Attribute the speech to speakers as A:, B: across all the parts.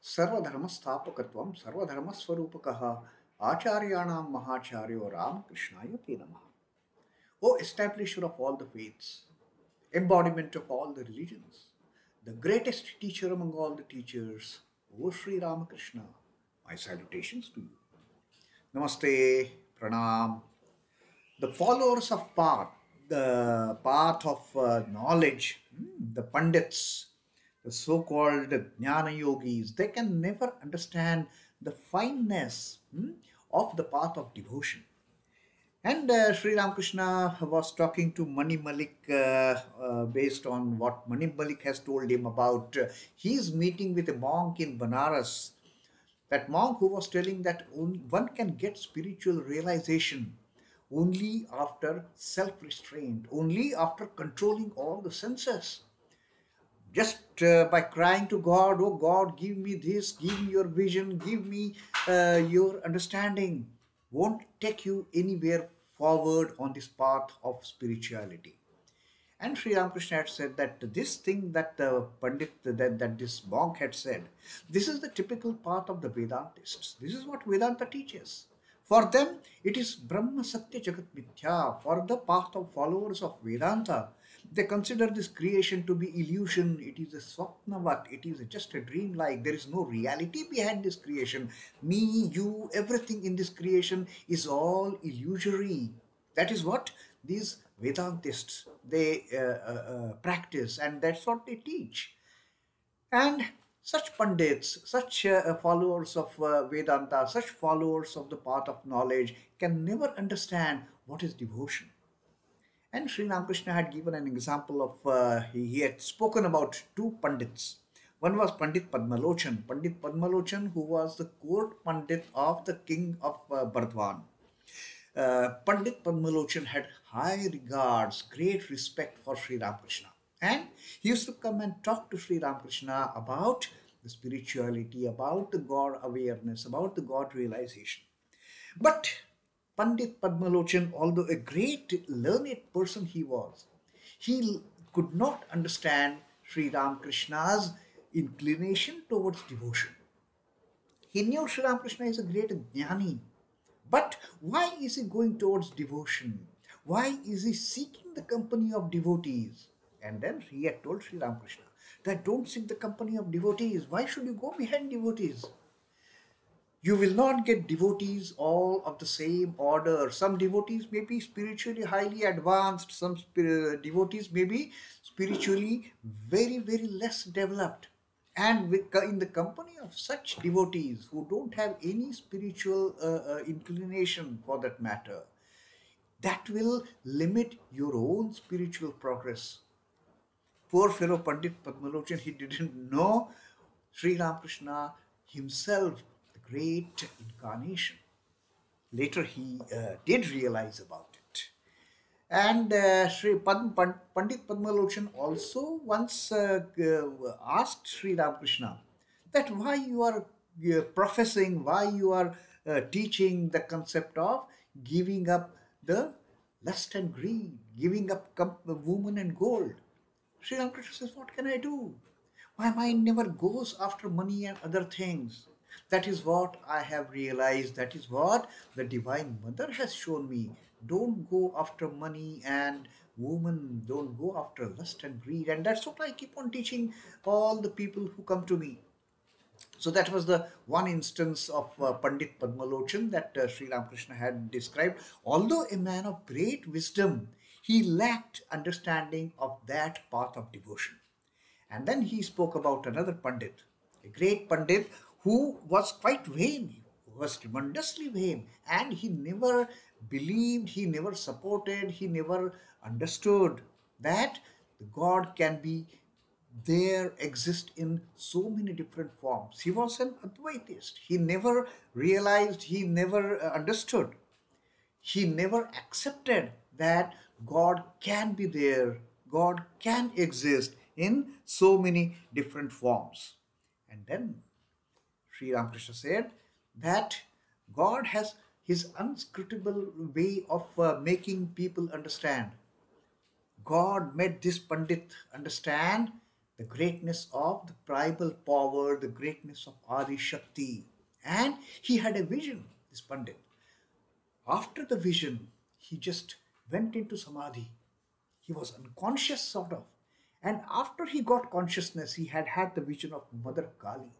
A: सर्वधर्मस्थापकत्वं सर्वधर्मस्वरूपकः आचार्याणां महाचार्यो रामकृष्णाय ते नमः. O establisher of all the faiths, embodiment of all the religions, the greatest teacher among all the teachers, O Sri Ramakrishna, my salutations to you. Namaste, Pranam. The followers of path, the path of knowledge, the Pundits, the so-called Jnana Yogis, they can never understand the fineness of the path of devotion. And Sri Ramakrishna was talking to Mani Malik based on what Mani Malik has told him about his meeting with a monk in Banaras. That monk who was telling that one can get spiritual realization only after self-restraint, only after controlling all the senses. Just by crying to God, oh God, give me this, give me your vision, give me your understanding, won't take you anywhere forward on this path of spirituality. And Sri Ramakrishna had said that this thing that the Pandit, that this monk had said, this is the typical path of the Vedantists. This is what Vedanta teaches. For them, it is Brahma Satya Jagat Mithya. For the path of followers of Vedanta, they consider this creation to be illusion. It is a swapnavat. It is just a dream like. There is no reality behind this creation. Me, you, everything in this creation is all illusory. That is what these Vedantists, they practice, and that's what they teach. And such Pandits, such followers of Vedanta, such followers of the path of knowledge can never understand what is devotion. And Sri Ramakrishna had given an example of, he had spoken about two Pandits. One was Pandit Padmalochan. Pandit Padmalochan, who was the court Pandit of the king of Bardwan. Pandit Padmalochan had high regards, great respect for Sri Ramakrishna. And he used to come and talk to Sri Ramakrishna about the spirituality, about the God awareness, about the God realization. But Pandit Padmalochan, although a great learned person he was, he could not understand Sri Ramakrishna's inclination towards devotion. He knew Sri Ramakrishna is a great jnani. But why is he going towards devotion? Why is he seeking the company of devotees? And then he had told Sri Ramakrishna that don't seek the company of devotees. Why should you go behind devotees? You will not get devotees all of the same order. Some devotees may be spiritually highly advanced. Some devotees may be spiritually very, very less developed. And in the company of such devotees who don't have any spiritual inclination for that matter, that will limit your own spiritual progress. Poor fellow Pandit Padmalochan, he didn't know Sri Ramakrishna himself, the great incarnation. Later he did realize about it. And Pandit Padmalochan also once asked Sri Ramakrishna that why you are professing, why you are teaching the concept of giving up the lust and greed, giving up woman and gold. Sri Ramakrishna says, what can I do? My mind never goes after money and other things. That is what I have realized. That is what the Divine Mother has shown me. Don't go after money and woman. Don't go after lust and greed. And that's what I keep on teaching all the people who come to me. So that was the one instance of Pandit Padmalochan that Sri Ramakrishna had described. Although a man of great wisdom, he lacked understanding of that path of devotion. And then he spoke about another Pandit, a great Pandit who was quite vain, who was tremendously vain, and he never believed, he never supported, he never understood that the God can be there, exist in so many different forms. He was an Advaitist. He never realized, he never understood, he never accepted that God can be there, God can exist in so many different forms. And then Sri Ramakrishna said that God has his unscrutable way of making people understand. God made this Pandit understand the greatness of the primal power, the greatness of Adi Shakti. And he had a vision, this Pandit. After the vision, he just went into Samadhi. He was unconscious, sort of. And after he got consciousness, he had had the vision of Mother Kali.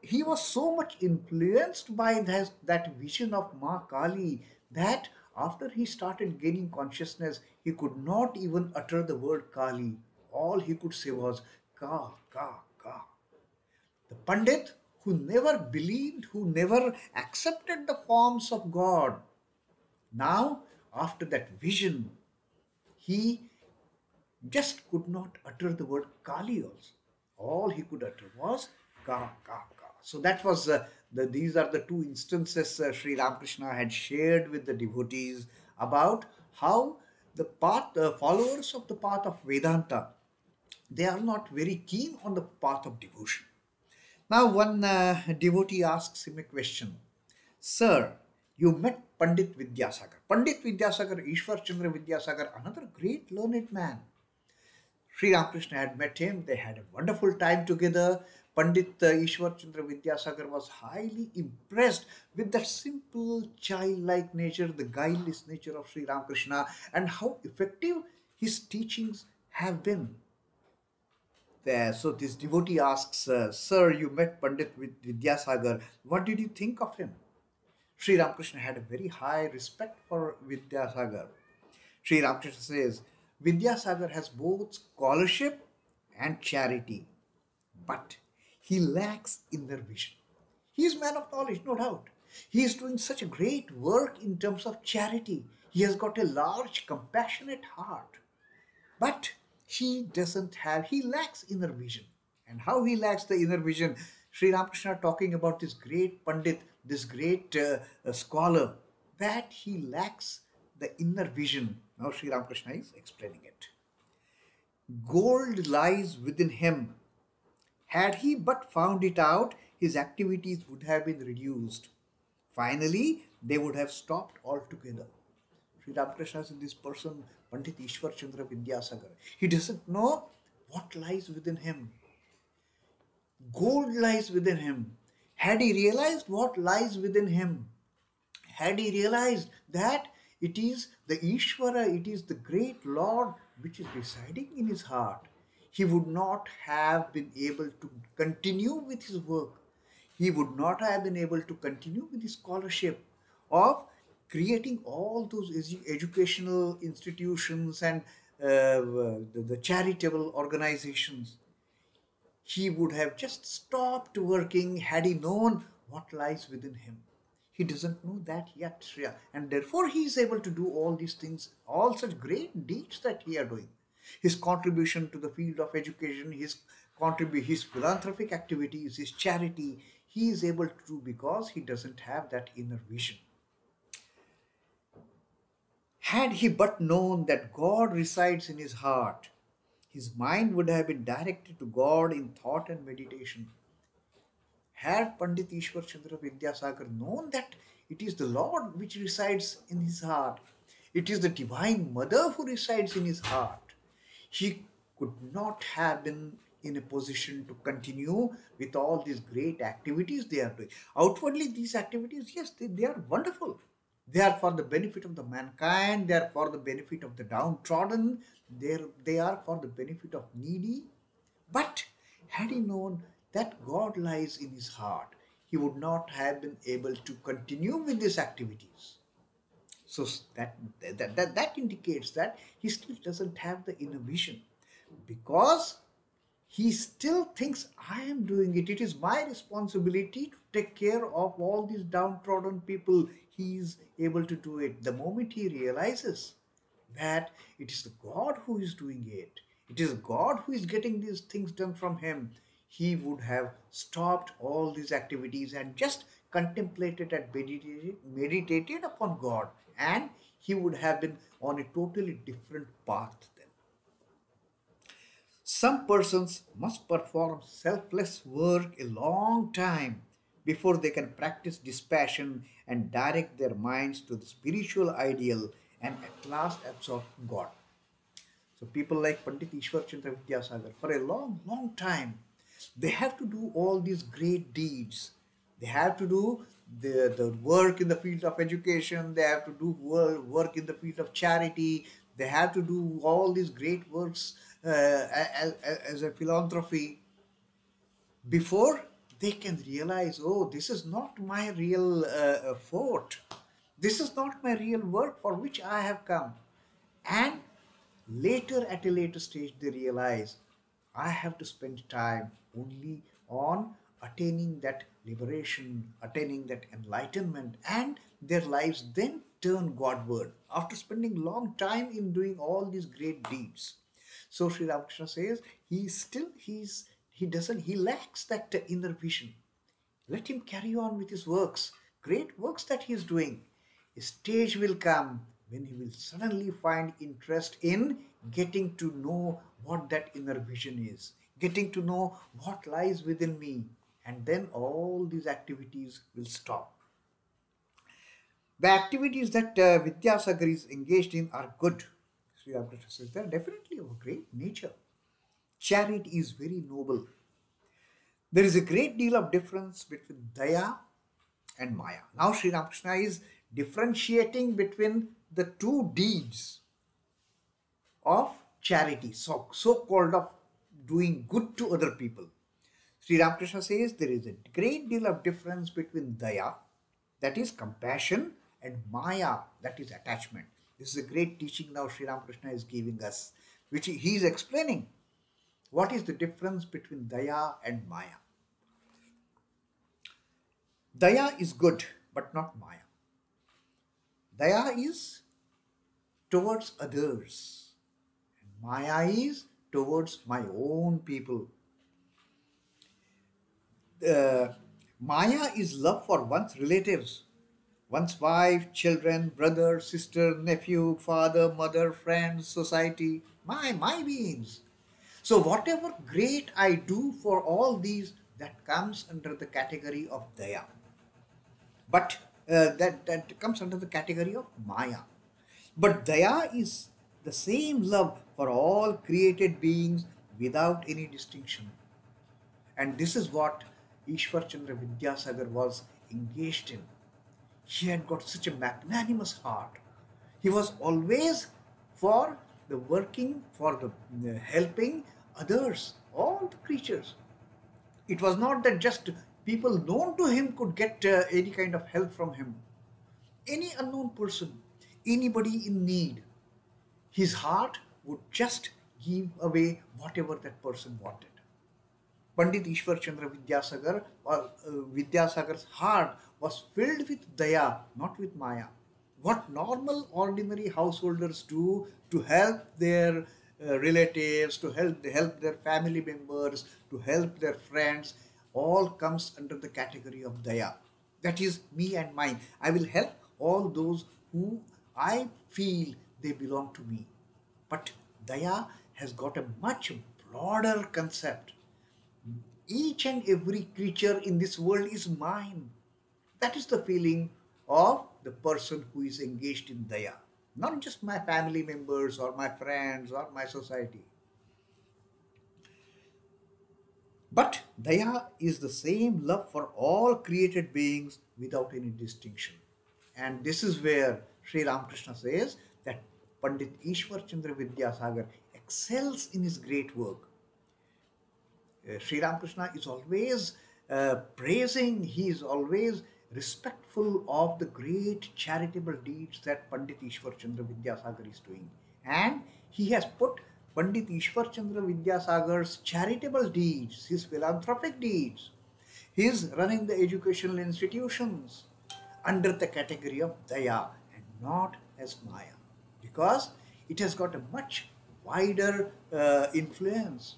A: He was so much influenced by that vision of Ma Kali that after he started gaining consciousness, he could not even utter the word Kali. All he could say was Ka, Ka, Ka. The Pandit who never believed, who never accepted the forms of God, now after that vision, he just could not utter the word Kali also. All he could utter was Ka, Ka, Ka. So that was these are the two instances Sri Ramakrishna had shared with the devotees about how the followers of the path of Vedanta, they are not very keen on the path of devotion. Now one devotee asks him a question. Sir, you met Pandit Vidyasagar. Pandit Vidyasagar, Ishwar Chandra Vidyasagar, another great learned man. Sri Ramakrishna had met him. They had a wonderful time together. Pandit Ishwar Chandra Vidyasagar was highly impressed with that simple childlike nature, the guileless nature of Sri Ramakrishna, and how effective his teachings have been. There. So this devotee asks, Sir, you met Pandit Vidyasagar. What did you think of him? Sri Ramakrishna had a very high respect for Vidyasagar. Sri Ramakrishna says, Vidyasagar has both scholarship and charity, but he lacks inner vision. He is man of knowledge, no doubt. He is doing such a great work in terms of charity. He has got a large, compassionate heart. But he lacks inner vision. And how he lacks the inner vision? Sri Ramakrishna talking about this great Pandit, this great scholar, that he lacks the inner vision. Now Sri Ramakrishna is explaining it. Gold lies within him. Had he but found it out, his activities would have been reduced. Finally, they would have stopped altogether. Sri Ramakrishna said, this person, Pandit Ishwar Chandra Vidyasagar, he doesn't know what lies within him. Gold lies within him. Had he realized what lies within him, had he realized that it is the Ishvara, it is the great Lord which is residing in his heart, he would not have been able to continue with his work. He would not have been able to continue with his scholarship of creating all those educational institutions and the charitable organizations. He would have just stopped working had he known what lies within him. He doesn't know that yet, Shreya. And therefore he is able to do all these things, all such great deeds that he are doing. His contribution to the field of education, his philanthropic activities, his charity, he is able to do because he doesn't have that inner vision. Had he but known that God resides in his heart, his mind would have been directed to God in thought and meditation. Had Pandit Ishwar Chandra Vidyasagar known that it is the Lord which resides in his heart, it is the Divine Mother who resides in his heart, he could not have been in a position to continue with all these great activities they are doing. Outwardly, these activities, yes, they are wonderful. They are for the benefit of the mankind, they are for the benefit of the downtrodden, they are for the benefit of needy. But had he known that God lies in his heart, he would not have been able to continue with these activities. So that indicates that he still doesn't have the inner vision, because he still thinks, I am doing it. It is my responsibility to take care of all these downtrodden people. He is able to do it. The moment he realizes that it is the God who is doing it, it is God who is getting these things done from him, he would have stopped all these activities and just contemplated and meditated upon God, and he would have been on a totally different path then. Some persons must perform selfless work a long time before they can practice dispassion and direct their minds to the spiritual ideal and at last absorb God. So people like Pandit Ishwar Chandra Vidyasagar, for a long, long time, they have to do all these great deeds. They have to do the work in the field of education. They have to do work in the field of charity. They have to do all these great works as a philanthropy before they can realize, oh, this is not my real fort. This is not my real work for which I have come. And later, at a later stage, they realize, I have to spend time only on attaining that liberation, attaining that enlightenment, and their lives then turn Godward after spending long time in doing all these great deeds. So Sri Ramakrishna says he lacks that inner vision. Let him carry on with his works, great works that he is doing. A stage will come when he will suddenly find interest in getting to know what that inner vision is, getting to know what lies within me, and then all these activities will stop. The activities that Vidyasagar is engaged in are good. Sri Ramakrishna says they are definitely of great nature. Charity is very noble. There is a great deal of difference between Daya and Maya. Now Sri Ramakrishna is differentiating between the two deeds of charity, so-called of doing good to other people. Sri Ramakrishna says there is a great deal of difference between Daya, that is compassion, and Maya, that is attachment. This is a great teaching now Sri Ramakrishna is giving us, which he is explaining. What is the difference between Daya and Maya? Daya is good, but not Maya. Daya is towards others, and Maya is towards my own people. Maya is love for one's relatives, one's wife, children, brother, sister, nephew, father, mother, friends, society, my beings. So whatever great I do for all these, that comes under the category of Daya. But that comes under the category of Maya. But Daya is the same love for all created beings without any distinction. And this is what Ishwar Chandra Vidyasagar was engaged in. He had got such a magnanimous heart. He was always for the working, for the helping others, all the creatures. It was not that just people known to him could get any kind of help from him. Any unknown person, anybody in need, his heart would just give away whatever that person wanted. Pandit Ishwar Chandra Vidyasagar's heart was filled with Daya, not with Maya. What normal, ordinary householders do to help their relatives, to help their family members, to help their friends, all comes under the category of Daya. That is me and mine. I will help all those who I feel they belong to me. But Daya has got a much broader concept. Each and every creature in this world is mine. That is the feeling of the person who is engaged in Daya. Not just my family members or my friends or my society. But Daya is the same love for all created beings without any distinction. And this is where Sri Ramakrishna says that Pandit Ishwar Chandra Vidyasagar excels in his great work. Sri Ramakrishna is always praising, he is always respectful of the great charitable deeds that Pandit Ishwar Chandra Vidyasagar is doing. And he has put Pandit Ishwar Chandra Vidyasagar's charitable deeds, his philanthropic deeds, his running the educational institutions under the category of Daya and not as Maya, because it has got a much wider influence.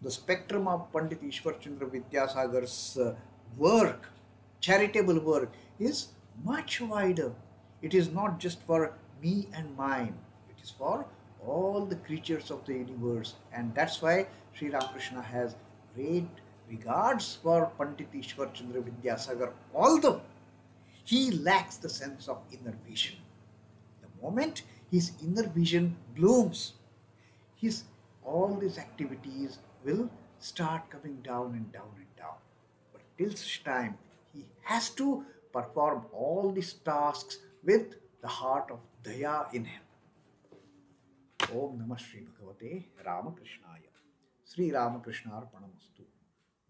A: The spectrum of Pandit Ishwar Chandra Vidyasagar's work, charitable work, is much wider. It is not just for me and mine. It is for all the creatures of the universe. And that's why Sri Ramakrishna has great regards for Pandit Ishwar Chandra Vidyasagar, although he lacks the sense of inner vision. The moment his inner vision blooms, his all these activities will start coming down and down and down. But till such time, he has to perform all these tasks with the heart of Daya in him. Om Namah Shri Bhagavate Ramakrishnaya. Sri Ramakrishna Arpanamastu.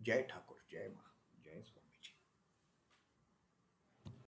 A: Jai Thakur, Jai Ma, Jai Swami.